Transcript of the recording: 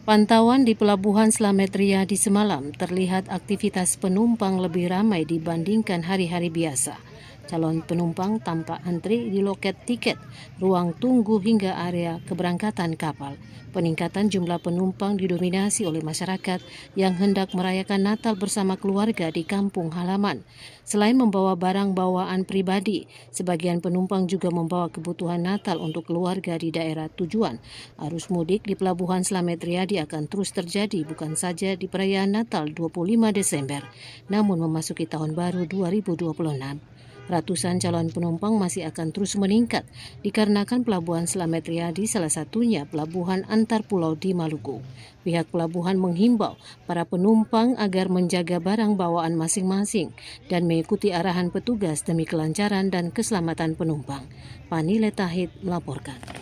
Pantauan di Pelabuhan Slamet Riyadi semalam terlihat aktivitas penumpang lebih ramai dibandingkan hari-hari biasa. Calon penumpang tampak antri di loket tiket, ruang tunggu hingga area keberangkatan kapal. Peningkatan jumlah penumpang didominasi oleh masyarakat yang hendak merayakan Natal bersama keluarga di kampung halaman. Selain membawa barang bawaan pribadi, sebagian penumpang juga membawa kebutuhan Natal untuk keluarga di daerah tujuan. Arus mudik di Pelabuhan Slamet Riyadi akan terus terjadi bukan saja di perayaan Natal 25 Desember, namun memasuki tahun baru 2026. Ratusan calon penumpang masih akan terus meningkat dikarenakan Pelabuhan Slamet Riyadi salah satunya pelabuhan antar pulau di Maluku. Pihak pelabuhan menghimbau para penumpang agar menjaga barang bawaan masing-masing dan mengikuti arahan petugas demi kelancaran dan keselamatan penumpang. Pani Letahid melaporkan.